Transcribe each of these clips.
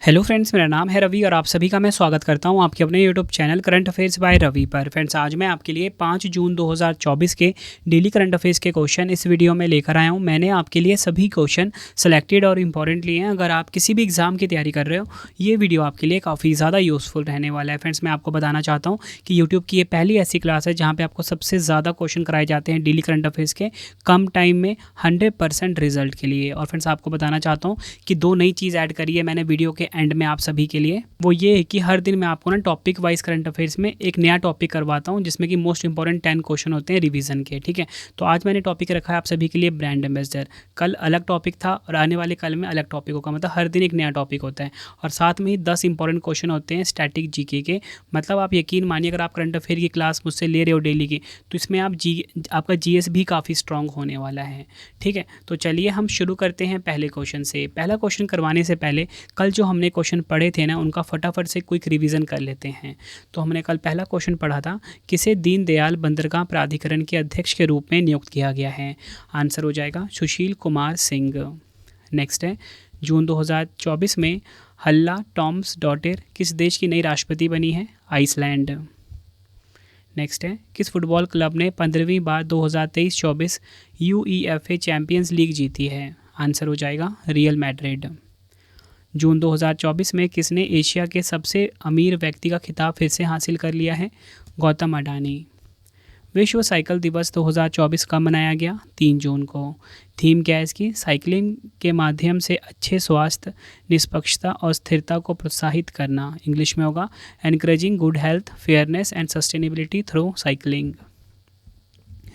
Hello friends, मेरा नाम है रवि और आप सभी का मैं स्वागत करता हूं आपके अपने YouTube channel current affairs by Ravi पर। फ्रेंड्स, आज मैं आपके लिए 5 जून 2024 के डेली करंट अफेयर्स के क्वेश्चन इस वीडियो में लेकर आया हूं। मैंने आपके लिए सभी क्वेश्चन सेलेक्टेड और इंपॉर्टेंट लिए हैं। अगर आप किसी भी एग्जाम की तैयारी कर रहे हो, ये वीडियो आपके लिए काफ़ी ज़्यादा यूज़फुल रहने वाला है। फ्रेंड्स, मैं आपको बताना चाहता हूँ कि यूट्यूब की ये पहली ऐसी क्लास है जहाँ पर आपको सबसे ज़्यादा क्वेश्चन कराए जाते हैं डेली करंट अफेयर्स के, कम टाइम में 100% रिजल्ट के लिए। और फ्रेंड्स, आपको बताना चाहता हूँ कि 2 नई चीज़ ऐड करी है मैंने वीडियो के एंड में आप सभी के लिए। वो ये है कि हर दिन मैं आपको ना टॉपिक वाइज करंट अफेयर्स में एक नया टॉपिक करवाता हूँ, जिसमें कि मोस्ट इंपॉर्टेंट 10 क्वेश्चन होते हैं रिवीजन के। ठीक है, तो आज मैंने टॉपिक रखा है आप सभी के लिए ब्रांड एम्बेसडर। कल अलग टॉपिक था और आने वाले कल में अलग टॉपिक होगा, मतलब हर दिन एक नया टॉपिक होता है। और साथ में ही 10 इंपॉर्टेंट क्वेश्चन होते हैं स्टैटिक जीके के। मतलब आप यकीन मानिए, अगर आप करंट अफेयर की क्लास मुझसे ले रहे हो डेली की, तो इसमें आपका जीएस भी काफ़ी स्ट्रांग होने वाला है। ठीक है, तो चलिए हम शुरू करते हैं पहले क्वेश्चन से। पहला क्वेश्चन करवाने से पहले कल जो हमने क्वेश्चन पढ़े थे ना, उनका फटाफट से क्विक रिवीजन कर लेते हैं। तो हमने कल पहला क्वेश्चन पढ़ा था, किसे दीनदयाल बंदरगाह प्राधिकरण के अध्यक्ष के रूप में नियुक्त किया गया है। आंसर हो जाएगा सुशील कुमार सिंह। नेक्स्ट है, जून 2024 में हल्ला टॉम्स डॉटर किस देश की नई राष्ट्रपति बनी है। आइसलैंड। नेक्स्ट है, किस फुटबॉल क्लब ने 15वीं बार 2023-24 यूईएफए चैंपियंस लीग जीती है। आंसर हो जाएगा रियल मैड्रिड। जून 2024 में किसने एशिया के सबसे अमीर व्यक्ति का खिताब फिर से हासिल कर लिया है। गौतम अडानी। विश्व साइकिल दिवस 2024 कब मनाया गया। 3 जून को। थीम क्या है इसकी। साइकिलिंग के माध्यम से अच्छे स्वास्थ्य, निष्पक्षता और स्थिरता को प्रोत्साहित करना। इंग्लिश में होगा encouraging good health, fairness and sustainability through cycling.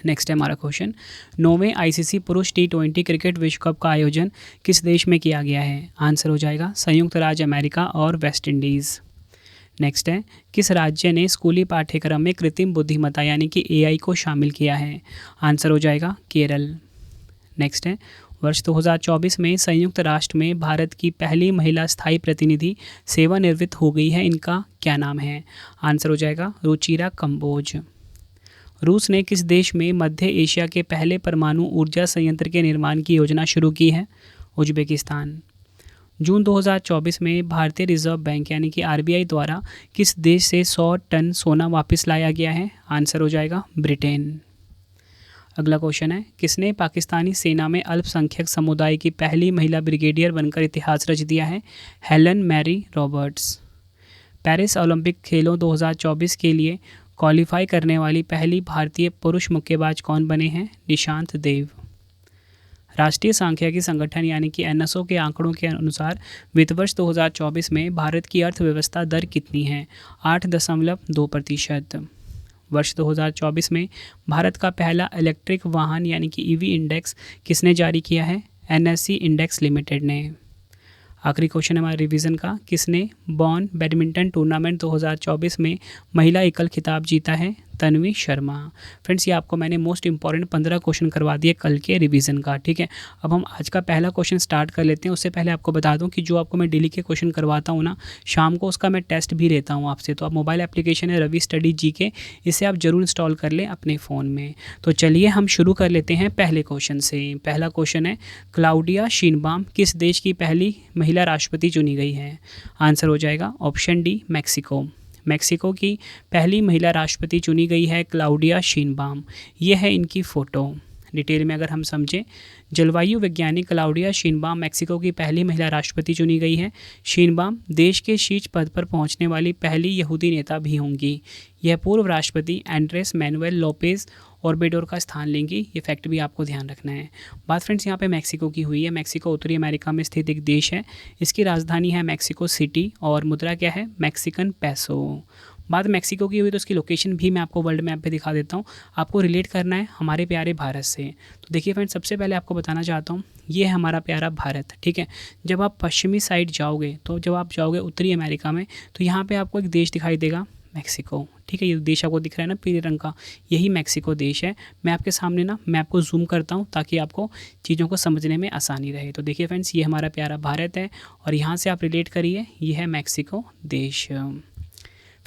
Next है हमारा क्वेश्चन, 9वें आईसीसी पुरुष T20 क्रिकेट विश्व कप का आयोजन किस देश में किया गया है। आंसर हो जाएगा संयुक्त राज्य अमेरिका और वेस्ट इंडीज़। नेक्स्ट है, किस राज्य ने स्कूली पाठ्यक्रम में कृत्रिम बुद्धिमत्ता यानी कि एआई को शामिल किया है। आंसर हो जाएगा केरल। नेक्स्ट है, वर्ष 2024 में संयुक्त राष्ट्र में भारत की पहली महिला स्थायी प्रतिनिधि सेवानिवृत्त हो गई है, इनका क्या नाम है। आंसर हो जाएगा रुचिरा कंबोज। रूस ने किस देश में मध्य एशिया के पहले परमाणु ऊर्जा संयंत्र के निर्माण की योजना शुरू की है। उज्बेकिस्तान। जून 2024 में भारतीय रिजर्व बैंक यानी कि आरबीआई द्वारा किस देश से 100 टन सोना वापस लाया गया है। आंसर हो जाएगा ब्रिटेन। अगला क्वेश्चन है, किसने पाकिस्तानी सेना में अल्पसंख्यक समुदाय की पहली महिला ब्रिगेडियर बनकर इतिहास रच दिया है। Helen Mary Roberts. Paris Olympic खेलों 2024 के लिए क्वालिफाई करने वाली पहली भारतीय पुरुष मुक्केबाज कौन बने हैं। निशांत देव। राष्ट्रीय सांख्यिकी संगठन यानी कि एनएसओ के आंकड़ों के अनुसार वित्त वर्ष 2024 में भारत की अर्थव्यवस्था दर कितनी है। 8.2%। वर्ष 2024 में भारत का पहला इलेक्ट्रिक वाहन यानी कि ईवी इंडेक्स किसने जारी किया है। एनएससी इंडेक्स लिमिटेड ने। आखिरी क्वेश्चन है हमारे रिवीजन का, किसने बॉर्न बैडमिंटन टूर्नामेंट 2024 में महिला एकल खिताब जीता है। तन्वी शर्मा। फ्रेंड्स, ये आपको मैंने मोस्ट इंपॉर्टेंट 15 क्वेश्चन करवा दिए कल के रिवीजन का। ठीक है, अब हम आज का पहला क्वेश्चन स्टार्ट कर लेते हैं। उससे पहले आपको बता दूं कि जो आपको मैं डेली के क्वेश्चन करवाता हूँ ना, शाम को उसका मैं टेस्ट भी लेता हूँ आपसे। तो आप मोबाइल एप्लीकेशन है रवि स्टडी जीके, इसे आप जरूर इंस्टॉल कर लें अपने फ़ोन में। तो चलिए हम शुरू कर लेते हैं पहले क्वेश्चन से। पहला क्वेश्चन है, क्लाउडिया शीनबाम किस देश की पहली महिला राष्ट्रपति चुनी गई है। आंसर हो जाएगा ऑप्शन डी मैक्सिको। मैक्सिको की पहली महिला राष्ट्रपति चुनी गई है क्लाउडिया शीनबाम। ये है इनकी फ़ोटो। डिटेल में अगर हम समझें, जलवायु वैज्ञानिक क्लाउडिया शीनबाम मैक्सिको की पहली महिला राष्ट्रपति चुनी गई है। शीनबाम देश के शीर्ष पद पर पहुंचने वाली पहली यहूदी नेता भी होंगी। यह पूर्व राष्ट्रपति एंड्रेस मैनुएल लोपेज ऑब्रेडोर का स्थान लेंगी। ये फैक्ट भी आपको ध्यान रखना है। बात फ्रेंड्स यहाँ पे मैक्सिको की हुई है। मैक्सिको उत्तरी अमेरिका में स्थित एक देश है। इसकी राजधानी है मैक्सिको सिटी और मुद्रा क्या है, मैक्सिकन पैसो। बात मैक्सिको की हुई तो उसकी लोकेशन भी मैं आपको वर्ल्ड मैप पे दिखा देता हूँ। आपको रिलेट करना है हमारे प्यारे भारत से। तो देखिए फ्रेंड्स, सबसे पहले आपको बताना चाहता हूँ, ये है हमारा प्यारा भारत। ठीक है, जब आप पश्चिमी साइड जाओगे, तो जब आप जाओगे उत्तरी अमेरिका में, तो यहाँ पर आपको एक देश दिखाई देगा मैक्सिको। ठीक है, ये देश आपको दिख रहा है ना पीले रंग का, यही मैक्सिको देश है। मैं आपके सामने ना मैप को जूम करता हूँ ताकि आपको चीज़ों को समझने में आसानी रहे। तो देखिए फ्रेंड्स, ये हमारा प्यारा भारत है और यहाँ से आप रिलेट करिए, ये है मैक्सिको देश।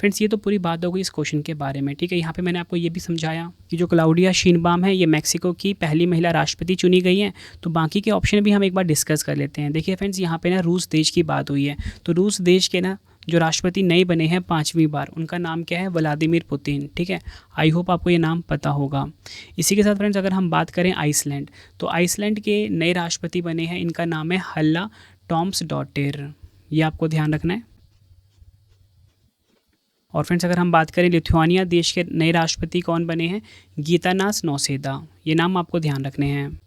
फ्रेंड्स ये तो पूरी बात हो गई इस क्वेश्चन के बारे में, ठीक है। यहाँ पे मैंने आपको ये भी समझाया कि जो क्लाउडिया शीनबाम है ये मैक्सिको की पहली महिला राष्ट्रपति चुनी गई हैं। तो बाकी के ऑप्शन भी हम एक बार डिस्कस कर लेते हैं। देखिए फ्रेंड्स, यहाँ पे ना रूस देश की बात हुई है, तो रूस देश के ना जो राष्ट्रपति नए बने हैं 5वीं बार, उनका नाम क्या है? व्लादिमीर पुतिन, ठीक है। आई होप आपको ये नाम पता होगा। इसी के साथ फ्रेंड्स अगर हम बात करें आइसलैंड, तो आइसलैंड के नए राष्ट्रपति बने हैं, इनका नाम है हल्ला टॉम्सडॉटेर, ये आपको ध्यान रखना है। और फ्रेंड्स अगर हम बात करें लिथुआनिया देश के नए राष्ट्रपति कौन बने हैं? गीतानास नौसेदा, ये नाम आपको ध्यान रखने हैं।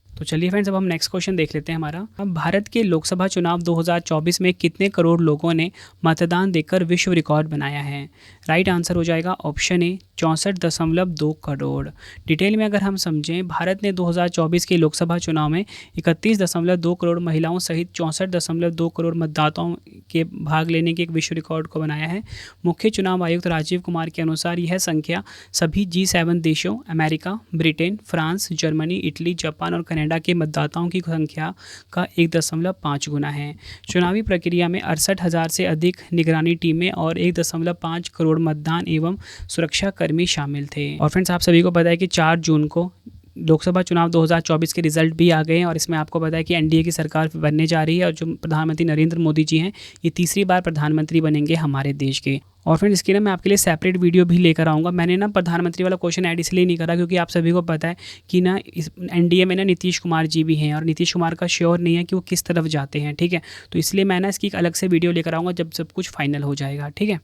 तो चलिए फ्रेंड्स अब हम नेक्स्ट क्वेश्चन देख लेते हैं हमारा। अब भारत के लोकसभा चुनाव 2024 में कितने करोड़ लोगों ने मतदान देकर विश्व रिकॉर्ड बनाया है? राइट आंसर हो जाएगा ऑप्शन ए 64.2 करोड़। डिटेल में अगर हम समझें, भारत ने 2024 के लोकसभा चुनाव में 31.2 करोड़ महिलाओं सहित 64.2 करोड़ मतदाताओं के भाग लेने के एक विश्व रिकॉर्ड को बनाया है। मुख्य चुनाव आयुक्त राजीव कुमार के अनुसार यह संख्या सभी G7 देशों America, Britain, France, Germany, Italy, Japan और कनाडा के मतदाताओं की संख्या का 1.5 गुना है। चुनावी प्रक्रिया में 68,000 से अधिक निगरानी टीमें और 1.5 करोड़ मतदान एवं सुरक्षा कर्मी शामिल थे। और फ्रेंड्स आप सभी को पता है कि 4 जून को लोकसभा चुनाव 2024 के रिजल्ट भी आ गए हैं और इसमें आपको पता है कि एनडीए की सरकार बनने जा रही है और जो प्रधानमंत्री नरेंद्र मोदी जी हैं ये तीसरी बार प्रधानमंत्री बनेंगे हमारे देश के। और फ्रेंड्स इसकी ना मैं आपके लिए सेपरेट वीडियो भी लेकर आऊँगा। मैंने ना प्रधानमंत्री वाला क्वेश्चन ऐड इसलिए नहीं करा क्योंकि आप सभी को पता है कि ना इस एनडीए में ना नीतीश कुमार जी भी हैं और नीतीश कुमार का श्योर नहीं है कि वो किस तरफ जाते हैं, ठीक है। तो इसलिए मैं ना इसकी एक अलग से वीडियो लेकर आऊँगा जब सब कुछ फाइनल हो जाएगा, ठीक है।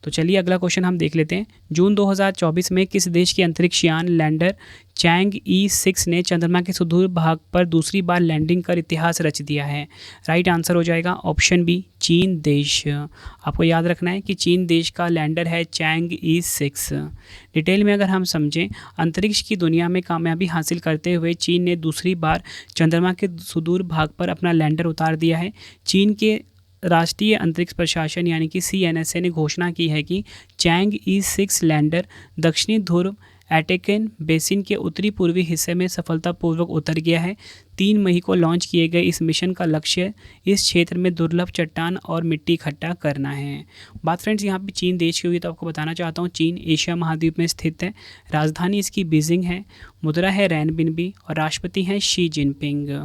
तो चलिए अगला क्वेश्चन हम देख लेते हैं। जून 2024 में किस देश के अंतरिक्ष यान लैंडर चैंग-ई 6 ने चंद्रमा के सुदूर भाग पर दूसरी बार लैंडिंग कर इतिहास रच दिया है? राइट आंसर हो जाएगा ऑप्शन बी चीन देश। आपको याद रखना है कि चीन देश का लैंडर है चैंग-ई 6। डिटेल में अगर हम समझें, अंतरिक्ष की दुनिया में कामयाबी हासिल करते हुए चीन ने दूसरी बार चंद्रमा के सुदूर भाग पर अपना लैंडर उतार दिया है। चीन के राष्ट्रीय अंतरिक्ष प्रशासन यानी कि CNSA ने घोषणा की है कि चैंग-ई 6 लैंडर दक्षिणी ध्रुव एटेकन बेसिन के उत्तरी पूर्वी हिस्से में सफलतापूर्वक उतर गया है। 3 मई को लॉन्च किए गए इस मिशन का लक्ष्य इस क्षेत्र में दुर्लभ चट्टान और मिट्टी इकट्ठा करना है। बात फ्रेंड्स यहाँ पे चीन देश की हुई तो आपको बताना चाहता हूँ, चीन एशिया महाद्वीप में स्थित है। राजधानी इसकी बीजिंग है, मुद्रा है रेनबिनबी और राष्ट्रपति हैं शी जिनपिंग।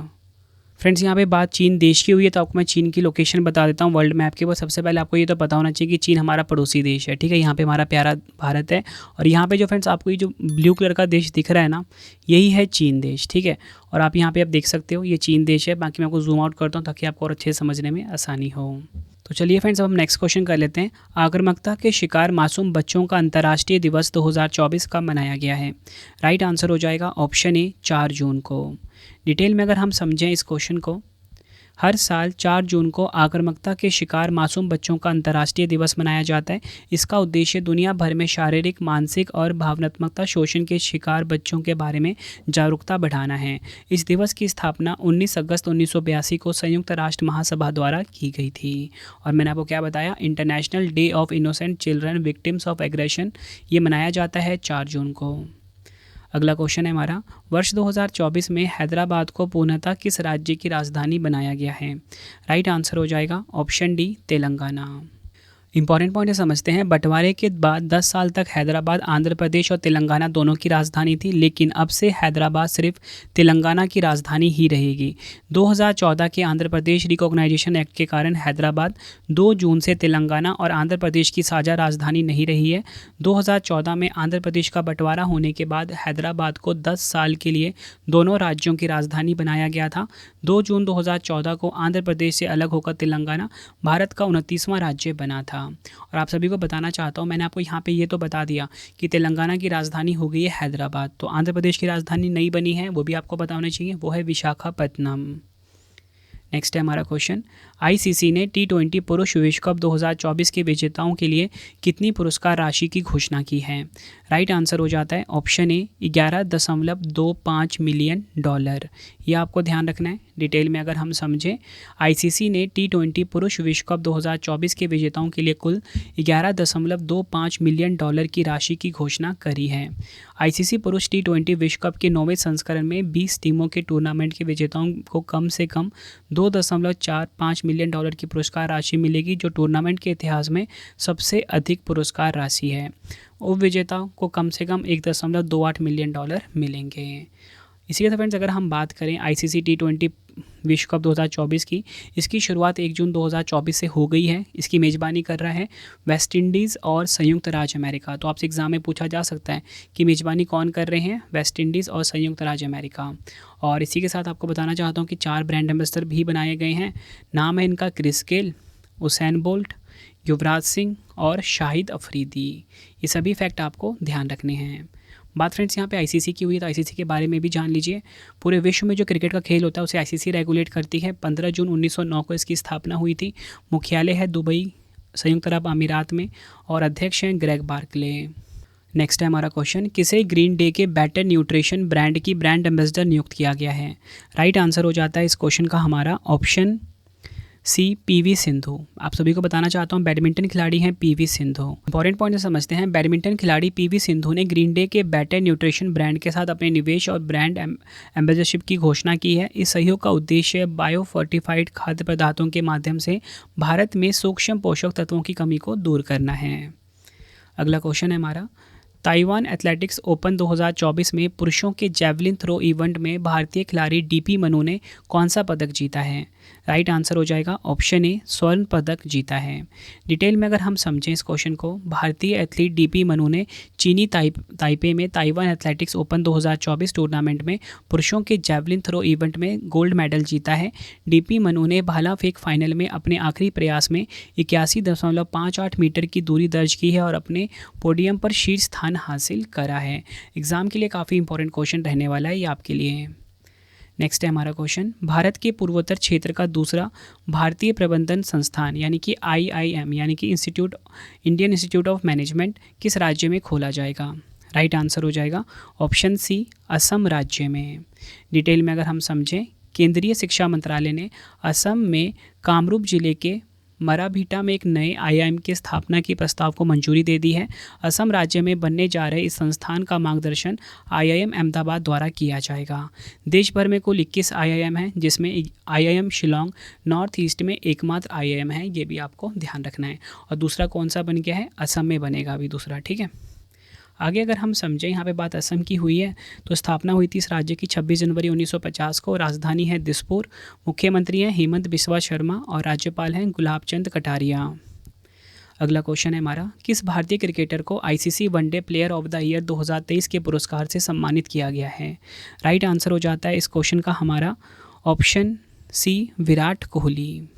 फ्रेंड्स यहाँ पे बात चीन देश की हुई है तो आपको मैं चीन की लोकेशन बता देता हूँ वर्ल्ड मैप के ऊपर। सबसे पहले आपको ये तो पता होना चाहिए कि चीन हमारा पड़ोसी देश है, ठीक है। यहाँ पे हमारा प्यारा भारत है और यहाँ पे जो फ्रेंड्स आपको ये जो ब्लू कलर का देश दिख रहा है ना, यही है चीन देश, ठीक है। और आप यहाँ पे आप देख सकते हो ये चीन देश है। बाकी मैं आपको जूम आउट करता हूँ ताकि आपको और अच्छे समझने में आसानी हो। तो चलिए फ्रेंड्स अब हम नेक्स्ट क्वेश्चन कर लेते हैं। आक्रामकता के शिकार मासूम बच्चों का अंतर्राष्ट्रीय दिवस 2024 कब मनाया गया है? राइट आंसर हो जाएगा ऑप्शन ए 4 जून को। डिटेल में अगर हम समझें इस क्वेश्चन को, हर साल 4 जून को आक्रामकता के शिकार मासूम बच्चों का अंतर्राष्ट्रीय दिवस मनाया जाता है। इसका उद्देश्य दुनिया भर में शारीरिक, मानसिक और भावनात्मक शोषण के शिकार बच्चों के बारे में जागरूकता बढ़ाना है। इस दिवस की स्थापना 19 अगस्त 1982 को संयुक्त राष्ट्र महासभा द्वारा की गई थी। और मैंने आपको क्या बताया, international day of innocent children victims of aggression ये मनाया जाता है 4 जून को। अगला क्वेश्चन है हमारा, वर्ष 2024 में हैदराबाद को पूर्णतः किस राज्य की राजधानी बनाया गया है? राइट आंसर हो जाएगा option D Telangana. Important point समझते हैं। बंटवारे के बाद 10 साल तक हैदराबाद आंध्र प्रदेश और तेलंगाना दोनों की राजधानी थी, लेकिन अब से हैदराबाद सिर्फ तेलंगाना की राजधानी ही रहेगी। 2014 के आंध्र प्रदेश रिकॉग्नाइजेशन एक्ट के कारण हैदराबाद 2 जून से तेलंगाना और आंध्र प्रदेश की साझा राजधानी नहीं रही है। 2014 में आंध्र प्रदेश का बंटवारा होने के बाद हैदराबाद को 10 साल के लिए दोनों राज्यों की राजधानी बनाया गया था। 2 जून 2014 को आंध्र प्रदेश से अलग होकर तेलंगाना भारत का 29वां राज्य बना था। और आप सभी को बताना चाहता हूँ, मैंने आपको यहाँ पे ये तो बता दिया कि तेलंगाना की राजधानी हो गई है हैदराबाद, तो आंध्र प्रदेश की राजधानी नई बनी है, वो भी आपको पता होना चाहिए, वो है विशाखापत्तनम। नेक्स्ट है हमारा क्वेश्चन, आईसीसी ने T20 पुरुष विश्व कप 2024 के विजेताओं के लिए कितनी पुरस्कार राशि की घोषणा की है? राइट आंसर हो जाता है ऑप्शन ए 11.25 मिलियन डॉलर। यह आपको ध्यान रखना है। डिटेल में अगर हम समझें, आईसीसी ने T20 पुरुष विश्व कप 2024 के विजेताओं के लिए कुल 11.25 मिलियन डॉलर की राशि की घोषणा करी है। आईसीसी पुरुष T20 विश्व कप के 9वें संस्करण में 20 टीमों के टूर्नामेंट के विजेताओं को कम से कम 2.45 मिलियन डॉलर की पुरस्कार राशि मिलेगी, जो टूर्नामेंट के इतिहास में सबसे अधिक पुरस्कार राशि है। उपविजेता को कम से कम 1.28 मिलियन डॉलर मिलेंगे। इसी के साथ फ्रेंड्स, अगर हम बात करें ICC T20 विश्व कप 2024 की, इसकी शुरुआत 1 जून 2024 से हो गई है। इसकी मेज़बानी कर रहा है वेस्ट इंडीज़ और संयुक्त राज्य अमेरिका। तो आपसे एग्जाम में पूछा जा सकता है कि मेज़बानी कौन कर रहे हैं, वेस्ट इंडीज़ और संयुक्त राज्य अमेरिका। और इसी के साथ आपको बताना चाहता हूँ कि 4 ब्रांड एम्बेसडर भी बनाए गए हैं। नाम है इनका Chris Gayle, Usain bolt, Yuvraj Singh और शाहिद अफरीदी। ये सभी फैक्ट आपको ध्यान रखने हैं। बात फ्रेंड्स यहाँ पे ICC की हुई, तो ICC के बारे में भी जान लीजिए। पूरे विश्व में जो क्रिकेट का खेल होता है उसे ICC रेगुलेट करती है। 15 जून 1909 को इसकी स्थापना हुई थी। मुख्यालय है दुबई, संयुक्त अरब अमीरात में, और अध्यक्ष हैं ग्रेग बार्कले। नेक्स्ट है हमारा क्वेश्चन, किसे ग्रीन डे के बेटर न्यूट्रिशन ब्रांड की ब्रांड एम्बेसडर नियुक्त किया गया है? राइट आंसर हो जाता है इस क्वेश्चन का हमारा ऑप्शन सी, PV सिंधु। आप सभी को बताना चाहता हूँ, बैडमिंटन खिलाड़ी हैं PV सिंधु। इंपॉर्टेंट पॉइंट समझते हैं। बैडमिंटन खिलाड़ी PV सिंधु ने ग्रीन डे के बेटर न्यूट्रिशन ब्रांड के साथ अपने निवेश और ब्रांड एम्बेसडरशिप की घोषणा की है। इस सहयोग का उद्देश्य बायो फोर्टिफाइड खाद्य पदार्थों के माध्यम से भारत में सूक्ष्म पोषक तत्वों की कमी को दूर करना है। अगला क्वेश्चन है हमारा, ताइवान एथलेटिक्स ओपन 2024 में पुरुषों के जैवलिन थ्रो इवेंट में भारतीय खिलाड़ी DP मनू ने कौन सा पदक जीता है? राइट आंसर हो जाएगा ऑप्शन ए, स्वर्ण पदक जीता है। डिटेल में अगर हम समझें इस क्वेश्चन को, भारतीय एथलीट DP मनू ने चीनी ताइपे में ताइवान एथलेटिक्स ओपन 2024 टूर्नामेंट में पुरुषों के जैवलिन थ्रो इवेंट में गोल्ड मेडल जीता है। DP मनू ने भाला फेंक फाइनल में अपने आखिरी प्रयास में 81.58 मीटर की दूरी दर्ज की है और अपने पोडियम पर शीर्ष स्थान हासिल करा है। एग्जाम के लिए काफ़ी इंपॉर्टेंट क्वेश्चन रहने वाला है ये आपके लिए। नेक्स्ट है हमारा क्वेश्चन, भारत के पूर्वोत्तर क्षेत्र का दूसरा भारतीय प्रबंधन संस्थान यानी कि IIM यानी कि इंडियन इंस्टीट्यूट ऑफ मैनेजमेंट किस राज्य में खोला जाएगा? राइट आंसर हो जाएगा ऑप्शन सी, असम राज्य में। डिटेल में अगर हम समझें, केंद्रीय शिक्षा मंत्रालय ने असम में कामरूप जिले के मराभीटा में एक नए IIM की स्थापना की प्रस्ताव को मंजूरी दे दी है। असम राज्य में बनने जा रहे इस संस्थान का मार्गदर्शन IIM अहमदाबाद द्वारा किया जाएगा। देश भर में कुल 21 IIM हैं, जिसमें IIM शिलोंग नॉर्थ ईस्ट में एकमात्र IIM है। ये भी आपको ध्यान रखना है। और दूसरा कौन सा बन गया है? असम में बनेगा अभी दूसरा, ठीक है। आगे अगर हम समझें, यहाँ पे बात असम की हुई है, तो स्थापना हुई थी इस राज्य की 26 जनवरी 1950 को। राजधानी है दिसपुर। मुख्यमंत्री हैं हेमंत बिस्वा शर्मा और राज्यपाल हैं गुलाब चंद कटारिया। अगला क्वेश्चन है हमारा, किस भारतीय क्रिकेटर को ICC one day player of the year 2023 के पुरस्कार से सम्मानित किया गया है? राइट आंसर हो जाता है इस क्वेश्चन का हमारा option C, Virat Kohli.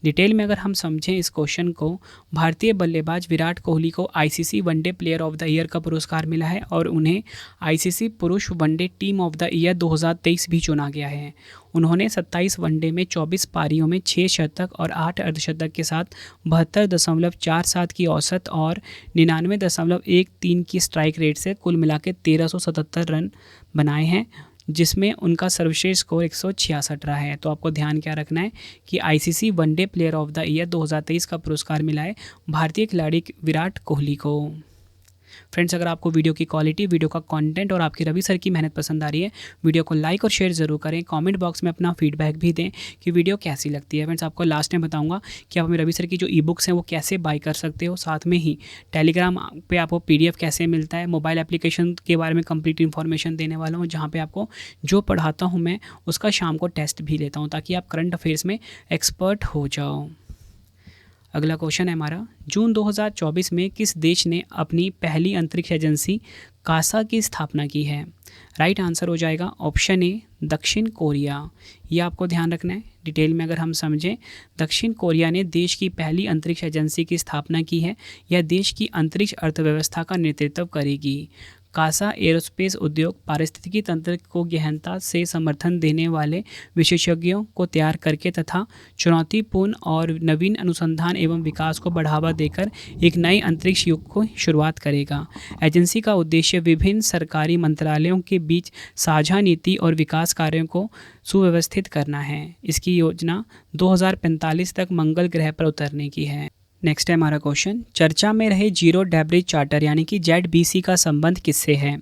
Detail में अगर हम समझें इस क्वेश्चन को, भारतीय बल्लेबाज विराट कोहली को ICC one day player of the year का पुरस्कार मिला है और उन्हें ICC पुरुष one day team of the year 2023 भी चुना गया है। उन्होंने 27 वनडे में 24 पारियों में 6 शतक और 8 अर्धशतक के साथ 72.47 की औसत और 99.13 की स्ट्राइक रेट से कुल मिला के 1377 रन बनाए हैं, जिसमें उनका सर्वश्रेष्ठ स्कोर 166 रहा है। तो आपको ध्यान क्या रखना है कि ICC one day player of the year 2023 का पुरस्कार मिला है भारतीय खिलाड़ी विराट कोहली को। फ्रेंड्स, अगर आपको वीडियो की क्वालिटी, वीडियो का कंटेंट और आपकी रवि सर की मेहनत पसंद आ रही है, वीडियो को लाइक और शेयर ज़रूर करें। कमेंट बॉक्स में अपना फीडबैक भी दें कि वीडियो कैसी लगती है। फ्रेंड्स, आपको लास्ट में बताऊंगा कि आप हमें रवि सर की जो ई-बुक्स हैं वो कैसे बाय कर सकते हो। साथ में ही टेलीग्राम पे आपको PDF कैसे मिलता है, मोबाइल एप्लीकेशन के बारे में कंप्लीट इन्फॉर्मेशन देने वाला हूँ, जहाँ पर आपको जो पढ़ाता हूँ मैं उसका शाम को टेस्ट भी लेता हूँ, ताकि आप करंट अफेयर्स में एक्सपर्ट हो जाओ। अगला क्वेश्चन है हमारा, जून 2024 में किस देश ने अपनी पहली अंतरिक्ष एजेंसी कासा की स्थापना की है? राइट आंसर हो जाएगा ऑप्शन ए, दक्षिण कोरिया। ये आपको ध्यान रखना है। डिटेल में अगर हम समझें, दक्षिण कोरिया ने देश की पहली अंतरिक्ष एजेंसी की स्थापना की है। यह देश की अंतरिक्ष अर्थव्यवस्था का नेतृत्व करेगी। कासा एरोस्पेस उद्योग पारिस्थितिकी तंत्र को गहनता से समर्थन देने वाले विशेषज्ञों को तैयार करके तथा चुनौतीपूर्ण और नवीन अनुसंधान एवं विकास को बढ़ावा देकर एक नए अंतरिक्ष युग को शुरुआत करेगा। एजेंसी का उद्देश्य विभिन्न सरकारी मंत्रालयों के बीच साझा नीति और विकास कार्यों को सुव्यवस्थित करना है। इसकी योजना 2045 तक मंगल ग्रह पर उतरने की है। नेक्स्ट है हमारा क्वेश्चन, चर्चा में रहे जीरो डेब्रिज चार्टर यानी कि ZBC का संबंध किससे है?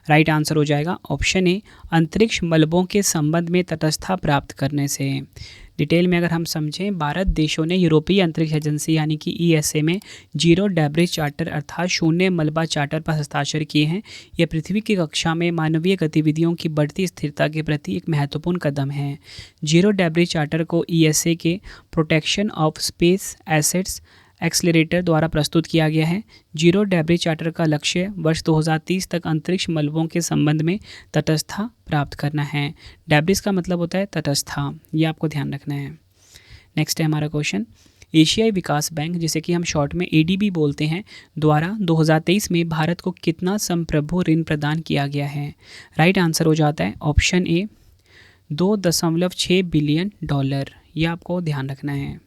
राइट आंसर हो जाएगा ऑप्शन ए, अंतरिक्ष मलबों के संबंध में तटस्थता प्राप्त करने से। डिटेल में अगर हम समझें, 12 देशों ने यूरोपीय अंतरिक्ष एजेंसी यानी कि ईएसए में जीरो डेब्रिज चार्टर अर्थात शून्य मलबा चार्टर पर हस्ताक्षर किए हैं। यह पृथ्वी की कक्षा में मानवीय गतिविधियों की बढ़ती स्थिरता के प्रति एक महत्वपूर्ण कदम है। जीरो डेब्रिज चार्टर को ईएसए के protection of space assets accelerator द्वारा प्रस्तुत किया गया है। जीरो डेब्रिज चार्टर का लक्ष्य वर्ष 2030 तक अंतरिक्ष मलबों के संबंध में तटस्थता प्राप्त करना है। डेब्रिज का मतलब होता है तटस्थता, ये आपको ध्यान रखना है। नेक्स्ट है हमारा क्वेश्चन, एशियाई विकास बैंक जिसे कि हम शॉर्ट में एडीबी बोलते हैं द्वारा 2023 में भारत को कितना संप्रभु ऋण प्रदान किया गया है। राइट आंसर हो जाता है ऑप्शन ए, $2.6 बिलियन। ये आपको ध्यान रखना है।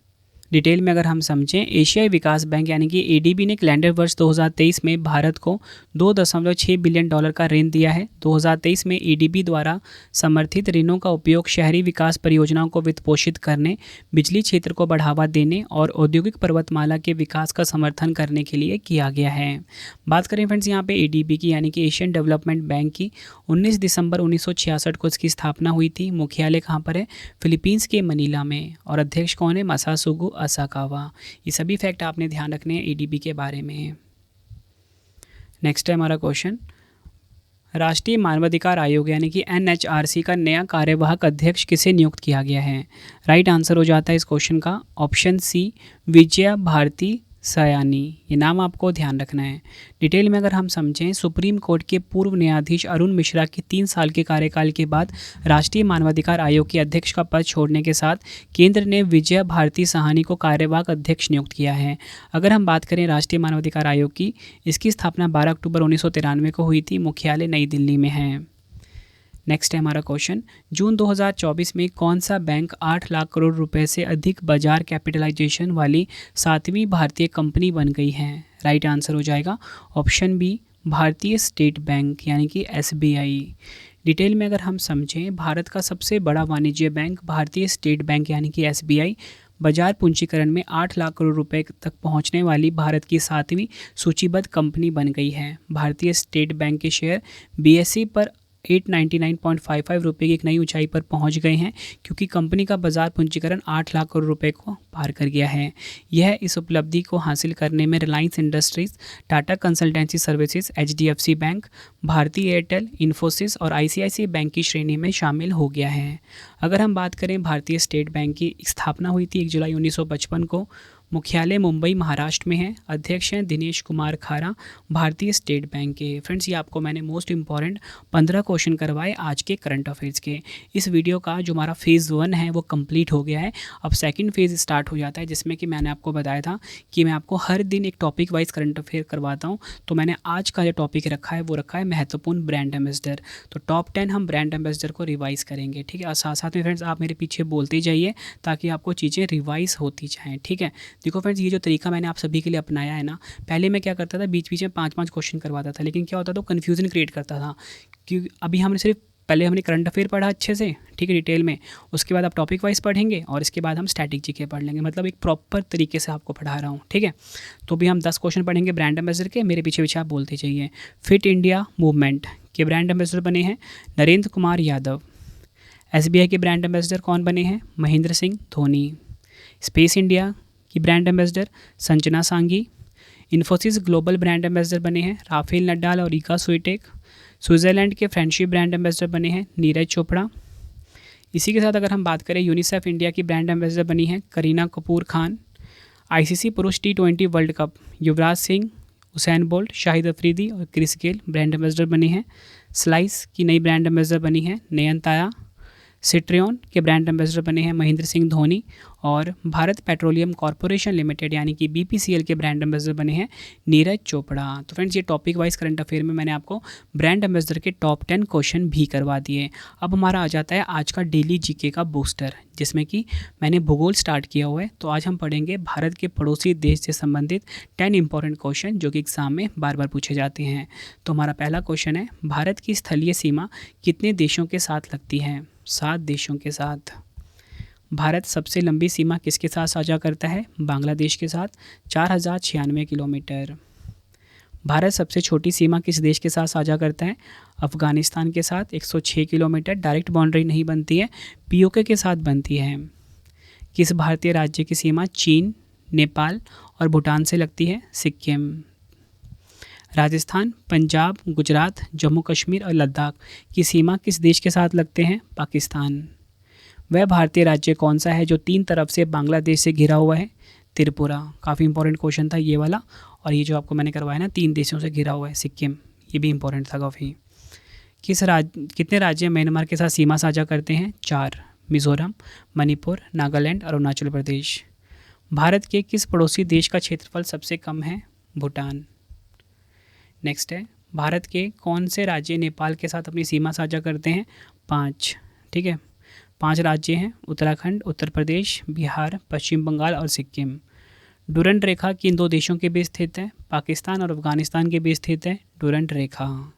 डिटेल में अगर हम समझें, एशियाई विकास बैंक यानी कि एडीबी ने कैलेंडर वर्ष 2023 में भारत को $2.6 बिलियन का ऋण दिया है। 2023 में एडीबी द्वारा समर्थित ऋणों का उपयोग शहरी विकास परियोजनाओं को वित्त पोषित करने, बिजली क्षेत्र को बढ़ावा देने और औद्योगिक पर्वतमाला के विकास का समर्थन करने के लिए किया गया है। बात करें फ्रेंड्स यहाँ पे एडीबी की यानी कि एशियन डेवलपमेंट बैंक की, 19 दिसंबर 1966 को इसकी स्थापना हुई थी। मुख्यालय कहाँ पर है? फिलीपींस के मनीला में। और अध्यक्ष कौन है? मासासुगु असाकावा। ये सभी फैक्ट आपने ध्यान रखने हैं एडीबी के बारे में। नेक्स्ट है हमारा क्वेश्चन, राष्ट्रीय मानवाधिकार आयोग यानी कि एनएचआरसी का नया कार्यवाहक अध्यक्ष किसे नियुक्त किया गया है। राइट आंसर हो जाता है इस क्वेश्चन का ऑप्शन सी, विजया भारती सयानी। ये नाम आपको ध्यान रखना है। डिटेल में अगर हम समझें, सुप्रीम कोर्ट के पूर्व न्यायाधीश अरुण मिश्रा के 3 साल के कार्यकाल के बाद राष्ट्रीय मानवाधिकार आयोग के अध्यक्ष का पद छोड़ने के साथ केंद्र ने विजया भारती सहानी को कार्यवाहक अध्यक्ष नियुक्त किया है। अगर हम बात करें राष्ट्रीय मानवाधिकार आयोग की, इसकी स्थापना 12 अक्टूबर 1993 को हुई थी। मुख्यालय नई दिल्ली में है। नेक्स्ट है हमारा क्वेश्चन, जून 2024 में कौन सा बैंक 8 लाख करोड़ रुपए से अधिक बाजार कैपिटलाइजेशन वाली 7वीं भारतीय कंपनी बन गई है। राइट आंसर हो जाएगा ऑप्शन बी, भारतीय स्टेट बैंक यानी कि एसबीआई। डिटेल में अगर हम समझें, भारत का सबसे बड़ा वाणिज्य बैंक भारतीय स्टेट बैंक यानी कि एसबीआई बाजार पूंजीकरण में 8 लाख करोड़ रुपए तक पहुंचने वाली भारत की 7वीं सूचीबद्ध कंपनी बन गई है। भारतीय स्टेट बैंक के शेयर बीएसई पर 899.55 रुपये की एक नई ऊंचाई पर पहुंच गए हैं, क्योंकि कंपनी का बाजार पूंजीकरण 8 लाख करोड़ रुपए को पार कर गया है। यह इस उपलब्धि को हासिल करने में Reliance Industries, Tata Consultancy Services, HDFC Bank, Bharti Airtel, Infosys और आईसीआईसीआई बैंक की श्रेणी में शामिल हो गया है। अगर हम बात करें, भारतीय स्टेट बैंक की स्थापना हुई थी 1 जुलाई 1955 को। मुख्यालय मुंबई महाराष्ट्र में है। अध्यक्ष हैं दिनेश कुमार खारा, भारतीय स्टेट बैंक के। फ्रेंड्स, ये आपको मैंने मोस्ट इंपॉर्टेंट 15 क्वेश्चन करवाए आज के करंट अफेयर्स के। इस वीडियो का जो हमारा फेज़ 1 है वो कंप्लीट हो गया है। अब सेकंड फेज़ स्टार्ट हो जाता है, जिसमें कि मैंने आपको बताया था कि मैं आपको हर दिन एक टॉपिक वाइज करंट अफेयर करवाता हूँ। तो मैंने आज का जो टॉपिक रखा है वो रखा है महत्वपूर्ण ब्रांड एम्बेसडर। तो टॉप 10 हम ब्रांड एम्बेसडर को रिवाइज़ करेंगे, ठीक है। और साथ साथ में फ्रेंड्स आप मेरे पीछे बोलते जाइए ताकि आपको चीज़ें रिवाइज़ होती जाएँ, ठीक है। देखो फ्रेंड्स, ये जो तरीका मैंने आप सभी के लिए अपनाया है ना, पहले मैं क्या करता था, बीच बीच में 5-5 क्वेश्चन करवाता था, लेकिन क्या होता था, कन्फ्यूजन क्रिएट करता था। क्योंकि अभी हमने सिर्फ पहले हमने करंट अफेयर पढ़ा अच्छे से, ठीक है, डिटेल में। उसके बाद आप टॉपिक वाइज पढ़ेंगे और इसके बाद हम स्टैटिक जीके पढ़ लेंगे। मतलब एक प्रॉपर तरीके से आपको पढ़ा रहा हूँ, ठीक है। तो अभी हम 10 क्वेश्चन पढ़ेंगे ब्रांड एम्बेसडर के। मेरे पीछे पीछे आप बोलते जाइए। फिट इंडिया मूवमेंट के ब्रांड एम्बेसडर बने हैं नरेंद्र कुमार यादव। एसबीआई के ब्रांड एम्बेसडर कौन बने हैं? महेंद्र सिंह धोनी। स्पेस इंडिया की ब्रांड एम्बेसडर संजना सांगी। इन्फोसिस ग्लोबल ब्रांड एम्बेसडर बने हैं राफेल नडाल और ईका स्विटेक। स्विट्ज़रलैंड के फ्रेंडशिप ब्रांड एम्बेसडर बने हैं नीरज चोपड़ा। इसी के साथ अगर हम बात करें, यूनिसेफ इंडिया की ब्रांड एम्बेसडर बनी है करीना कपूर खान। आईसीसी पुरुष T20 world cup Yuvraj Singh, Usain bolt, Shahid Afridi और क्रिस गेल ब्रांड एम्बेसडर बने हैं। स्लाइस की नई ब्रांड एम्बेसडर बनी है नयनतारा। सिट्रियन के ब्रांड एम्बेसडर बने हैं महेंद्र सिंह धोनी। और भारत पेट्रोलियम कॉरपोरेशन लिमिटेड यानी कि BPCL के ब्रांड एम्बेसडर बने हैं नीरज चोपड़ा। तो फ्रेंड्स, ये टॉपिक वाइज करंट अफेयर में मैंने आपको ब्रांड एम्बेसडर के टॉप 10 क्वेश्चन भी करवा दिए। अब हमारा आ जाता है आज का डेली जीके का बूस्टर, जिसमें कि मैंने भूगोल स्टार्ट किया हुआ है। तो आज हम पढ़ेंगे भारत के पड़ोसी देश से संबंधित 10 इंपॉर्टेंट क्वेश्चन जो कि एग्जाम में बार बार पूछे जाते हैं। तो हमारा पहला क्वेश्चन है, भारत की स्थलीय सीमा कितने देशों के साथ लगती है? 7 देशों के साथ। भारत सबसे लंबी सीमा किसके साथ साझा करता है? बांग्लादेश के साथ, 4096 किलोमीटर। भारत सबसे छोटी सीमा किस देश के साथ साझा करता है? अफ़गानिस्तान के साथ 106 किलोमीटर। डायरेक्ट बाउंड्री नहीं बनती है, पीओके के साथ बनती है। किस भारतीय राज्य की सीमा चीन, नेपाल और भूटान से लगती है? सिक्किम। राजस्थान, पंजाब, गुजरात, जम्मू कश्मीर और लद्दाख की सीमा किस देश के साथ लगते हैं? पाकिस्तान। वह भारतीय राज्य कौन सा है जो 3 तरफ से बांग्लादेश से घिरा हुआ है? त्रिपुरा। काफ़ी इंपॉर्टेंट क्वेश्चन था ये वाला। और ये जो आपको मैंने करवाया ना, 3 देशों से घिरा हुआ है, सिक्किम, ये भी इंपॉर्टेंट था काफ़ी। कितने राज्य म्यांमार के साथ सीमा साझा करते हैं? 4। मिजोरम, मणिपुर, नागालैंड और अरुणाचल प्रदेश। भारत के किस पड़ोसी देश का क्षेत्रफल सबसे कम है? भूटान। नेक्स्ट है, भारत के कौन से राज्य नेपाल के साथ अपनी सीमा साझा करते हैं? 5। ठीक है, 5 राज्य हैं, उत्तराखंड, उत्तर प्रदेश, बिहार, पश्चिम बंगाल और सिक्किम। डुरंड रेखा किन 2 देशों के बीच स्थित है? पाकिस्तान और अफगानिस्तान के बीच स्थित है डुरंड रेखा। और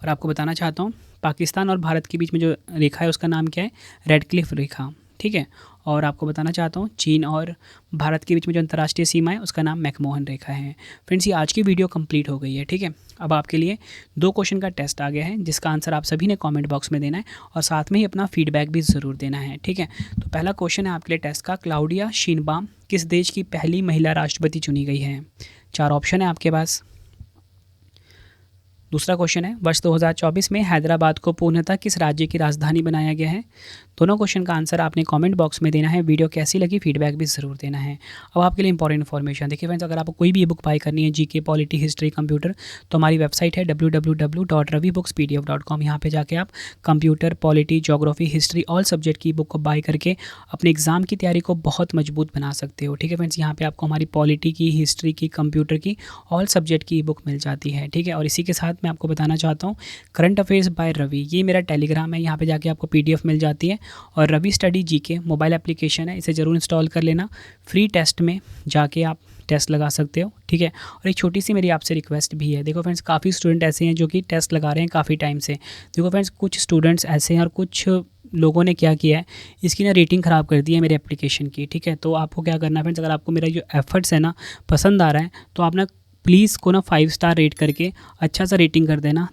आपको बताना चाहता हूँ, पाकिस्तान और भारत के बीच में जो रेखा है उसका नाम क्या है? रेड क्लिफ रेखा। ठीक है, और आपको बताना चाहता हूँ, चीन और भारत के बीच में जो अंतर्राष्ट्रीय सीमा है उसका नाम मैकमोहन रेखा है। फ्रेंड्स, ये आज की वीडियो कंप्लीट हो गई है। ठीक है, अब आपके लिए 2 क्वेश्चन का टेस्ट आ गया है, जिसका आंसर आप सभी ने कमेंट बॉक्स में देना है और साथ में ही अपना फीडबैक भी ज़रूर देना है। ठीक है, तो पहला क्वेश्चन है आपके लिए टेस्ट का, क्लाउडिया शीनबाम किस देश की पहली महिला राष्ट्रपति चुनी गई है? 4 ऑप्शन है आपके पास। दूसरा क्वेश्चन है, वर्ष 2024 में हैदराबाद को पूर्णतः किस राज्य की राजधानी बनाया गया है? दोनों क्वेश्चन का आंसर आपने कमेंट बॉक्स में देना है। वीडियो कैसी लगी फीडबैक भी ज़रूर देना है। अब आपके लिए इंपॉर्टेंट इन्फॉर्मेशन देखिए फ्रेंड्स, अगर आपको कोई भी बुक बाय करनी है जीके, पॉलिटी, हिस्ट्री, कंप्यूटर, तो हमारी वेबसाइट है www.ravibookspdf.com। यहाँ पे जाके आप computer, polity, geography, history all subject की बुक को बाय करके अपने एग्जाम की तैयारी को बहुत मजबूत बना सकते हो। ठीक है फ्रेंड्स, यहाँ पे आपको हमारी पॉलिटी की, हिस्ट्री की, कंप्यूटर की ऑल सब्जेक्ट की बुक मिल जाती है। ठीक है, और इसी के साथ मैं आपको बताना चाहता हूँ, करंट अफेयर्स बाय रवि, ये मेरा टेलीग्राम है, यहाँ पे जाके आपको PDF मिल जाती है। और Ravi study GK mobile application है, इसे ज़रूर इंस्टॉल कर लेना। फ्री टेस्ट में जाके आप टेस्ट लगा सकते हो। ठीक है, और एक छोटी सी मेरी आपसे रिक्वेस्ट भी है। देखो फ्रेंड्स, काफ़ी स्टूडेंट ऐसे हैं जो कि टेस्ट लगा रहे हैं काफ़ी टाइम से। देखो फ्रेंड्स, कुछ स्टूडेंट्स ऐसे हैं और कुछ लोगों ने क्या किया है, इसकी ना रेटिंग ख़राब कर दी है मेरे एप्लीकेशन की। ठीक है, तो आपको क्या करना है फ्रेंड्स, अगर आपको मेरा जो एफर्ट्स है ना पसंद आ रहा है, तो आप ना प्लीज़ को ना 5 स्टार रेट करके अच्छा सा रेटिंग कर देना,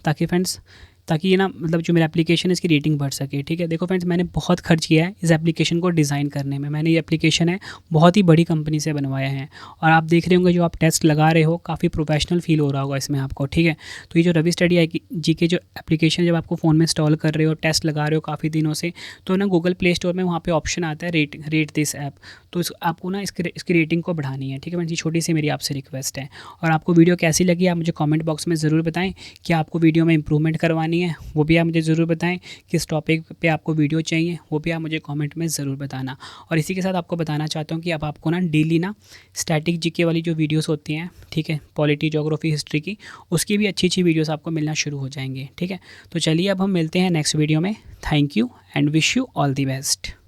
ताकि ये ना मतलब जो मेरा एप्लीकेशन है इसकी रेटिंग बढ़ सके। ठीक है, देखो फ्रेंड्स, मैंने बहुत खर्च किया है इस एप्लीकेशन को डिज़ाइन करने में। मैंने ये एप्लीकेशन है बहुत ही बड़ी कंपनी से बनवाया है, और आप देख रहे होंगे जो आप टेस्ट लगा रहे हो काफ़ी प्रोफेशनल फील हो रहा होगा इसमें आपको। ठीक है, तो ये जो रवि स्टडी जीके जो एप्लीकेशन जब आपको फ़ोन में इंस्टॉल कर रहे हो, टेस्ट लगा रहे हो काफ़ी दिनों से, तो ना गूगल प्ले स्टोर में वहाँ पर ऑप्शन आता है रेट दिस ऐप, तो आपको ना इसकी रेटिंग को बढ़ानी है। ठीक है फ्रेंड्स, ये छोटी सी मेरी आपसे रिक्वेस्ट है। और आपको वीडियो कैसी लगी आप मुझे कमेंट बॉक्स में ज़रूर बताएं। कि आपको वीडियो में इंप्रूवमेंट करवानी है वो भी आप मुझे ज़रूर बताएं। किस टॉपिक पे आपको वीडियो चाहिए वो भी आप मुझे कमेंट में ज़रूर बताना। और इसी के साथ आपको बताना चाहता हूँ कि अब आपको ना डेली ना स्टैटिक जीके वाली जो वीडियोस होती हैं, ठीक है, पॉलिटी, ज्योग्राफी, हिस्ट्री की, उसकी भी अच्छी अच्छी वीडियोस आपको मिलना शुरू हो जाएंगे। ठीक है, तो चलिए अब हम मिलते हैं नेक्स्ट वीडियो में। Thank you and wish you all the best.